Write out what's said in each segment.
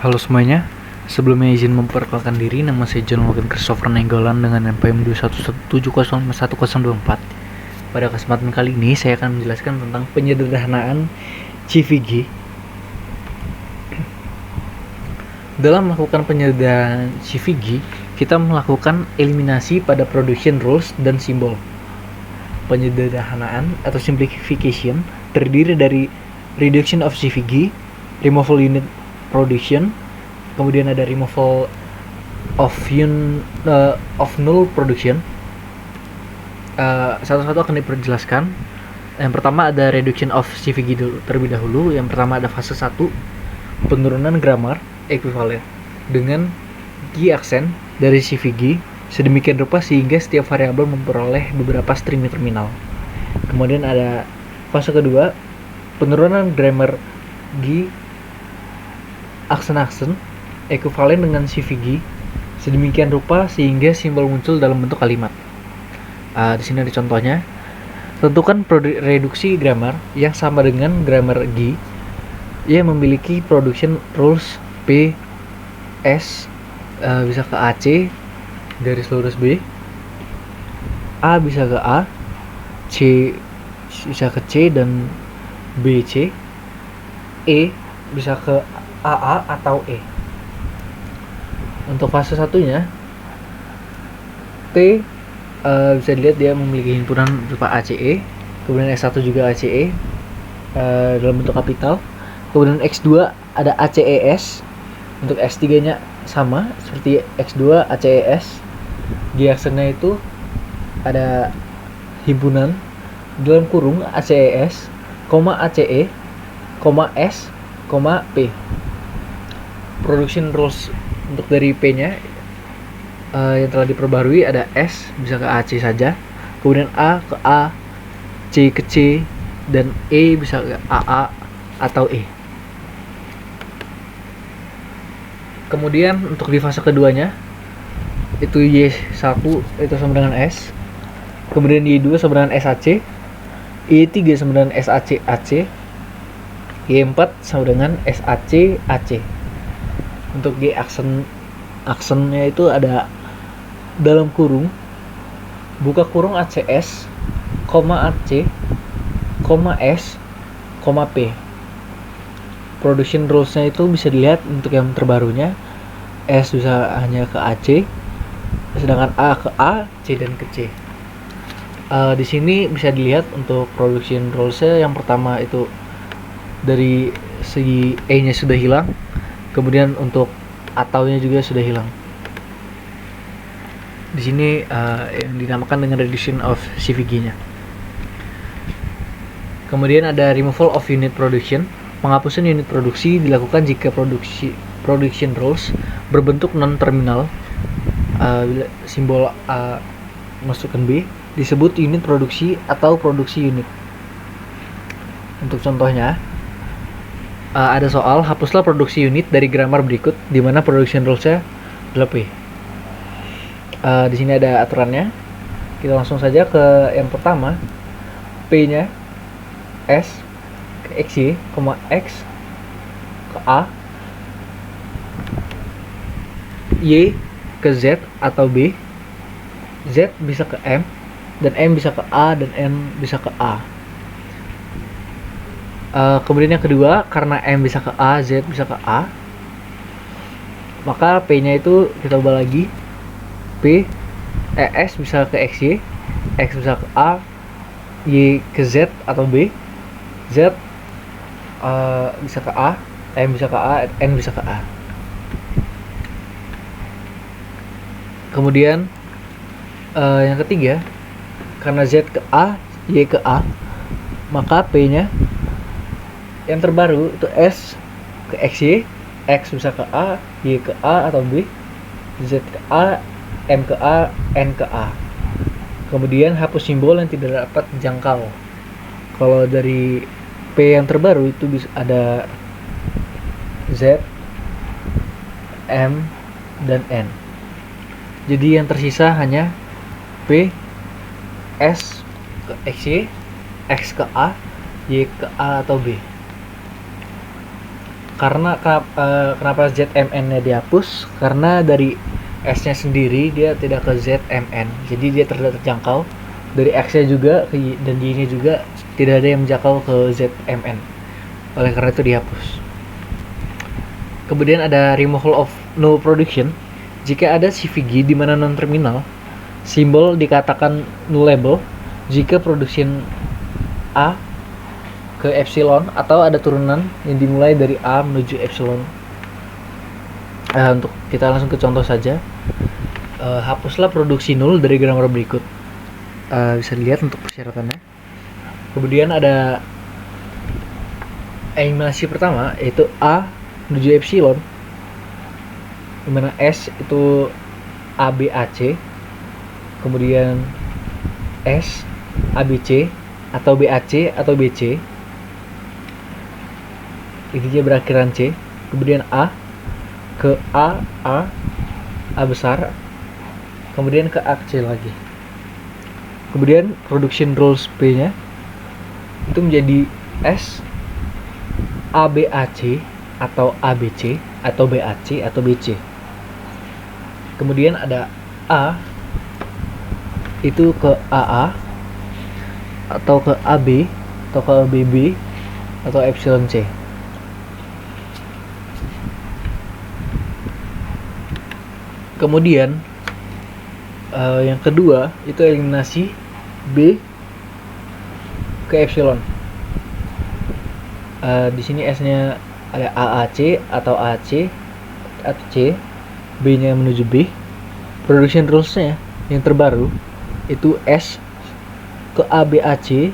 Halo semuanya, sebelumnya izin memperkenalkan diri, nama saya John Logan Christopher Nenggolan dengan NPM 21170511024. Pada kesempatan kali ini saya akan menjelaskan tentang penyederhanaan CVG. Dalam melakukan penyederhanaan CVG, kita melakukan eliminasi pada production rules dan simbol. Penyederhanaan atau simplification terdiri dari reduction of CVG, removal unit production, kemudian ada removal of null production. Satu-satu akan diperjelaskan. Yang pertama ada reduction of CVG terlebih dahulu. Yang pertama ada fase 1, penurunan grammar ekuivalen dengan key accent dari CVG sedemikian rupa sehingga setiap variabel memperoleh beberapa string terminal. Kemudian ada fase kedua, penurunan grammar G aksen-aksen ekuivalen dengan CVG sedemikian rupa sehingga simbol muncul dalam bentuk kalimat. Di sini ada contohnya. Tentukan reduksi grammar yang sama dengan grammar G yang memiliki production rules P S bisa ke AC garis lurus B, A bisa ke A, C bisa ke C dan BC, E bisa ke AA atau E. Untuk fase satunya T bisa dilihat dia memiliki himpunan berupa ACE, kemudian S1 juga ACE dalam bentuk kapital, kemudian X2 ada ACES, untuk S3 nya sama seperti X2 ACES. Di aksennya itu ada himpunan dalam kurung ACES, ACE, S, P. Production rules untuk dari P-nya yang telah diperbarui ada S bisa ke AC saja, kemudian A ke A, C ke C, dan E bisa ke AA atau E. Kemudian untuk di fase keduanya itu Y1 itu sama dengan S, kemudian Y2 sama dengan SAC, Y3 sama dengan SAC AC, Y4 sama dengan SAC AC. Untuk G aksennya itu ada dalam kurung buka kurung ACS, AC, S, P. Production rules-nya itu bisa dilihat untuk yang terbarunya S bisa hanya ke AC, sedangkan A ke A, C dan ke C. Di sini bisa dilihat untuk production rules-nya yang pertama itu dari segi E-nya sudah hilang, kemudian untuk ataunya juga sudah hilang. Di sini yang dinamakan dengan reduction of CVG-nya. Kemudian ada removal of unit production. Penghapusan unit produksi dilakukan jika production rules berbentuk non-terminal. Simbol A masukkan B disebut unit produksi atau produksi unit. Untuk contohnya ada soal hapuslah produksi unit dari grammar berikut di mana production rules-nya adalah P. Di sini ada aturannya. Kita langsung saja ke yang pertama. P-nya S ke XY, X ke A, Y ke Z atau B, Z bisa ke M, dan M bisa ke A, dan N bisa ke A. Kemudian yang kedua, karena M bisa ke A, Z bisa ke A, maka P-nya itu kita ubah lagi. S bisa ke XY, X bisa ke A, Y ke Z atau B, Z bisa ke A, M bisa ke A, N bisa ke A. Kemudian yang ketiga, karena Z ke A, Y ke A, maka P-nya yang terbaru itu S ke XY, X bisa ke A, Y ke A atau B, Z ke A, M ke A, N ke A. Kemudian hapus simbol yang tidak dapat dijangkau. Kalau dari P yang terbaru itu bisa ada Z, M, dan N. Jadi yang tersisa hanya P, S ke XY, X ke A, Y ke A atau B. Karena kenapa ZMN-nya dihapus? Karena dari S-nya sendiri dia tidak ke ZMN, jadi dia tidak terjangkau. Dari X-nya juga dan Y-nya juga tidak ada yang menjangkau ke ZMN. Oleh karena itu dihapus. Kemudian ada removal of null production. Jika ada CVG di mana non-terminal, simbol dikatakan nullable jika production A ke epsilon atau ada turunan yang dimulai dari A menuju epsilon. Untuk kita langsung ke contoh saja. Hapuslah produksi nul dari grammar berikut. Bisa dilihat untuk persyaratannya. Kemudian ada eliminasi pertama, yaitu A menuju epsilon, dimana S itu ABAC, kemudian S ABC atau BAC atau BC, intinya berakhiran C. Kemudian A ke A besar, kemudian ke A kecil lagi. Kemudian production rules P nya itu menjadi S ABAC atau ABC atau BAC atau BC. Kemudian ada A itu ke AA atau ke AB atau ke BB atau epsilon C. Kemudian yang kedua itu eliminasi B ke epsilon. Di sini S-nya ada AAC atau AC atau C, B-nya menuju B. Production rules-nya yang terbaru itu S ke ABAC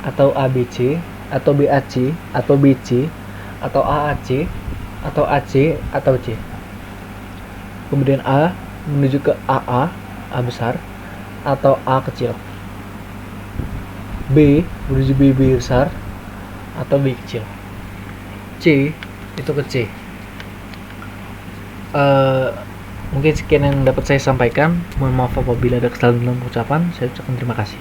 atau ABC atau BAC atau BC atau AAC atau AC atau C. Kemudian A menuju ke AA, A besar atau A kecil. B menuju BB besar atau B kecil. C itu ke C. Mungkin sekian yang dapat saya sampaikan. Mohon maaf apabila ada kesalahan dalam ucapan. Saya ucapkan terima kasih.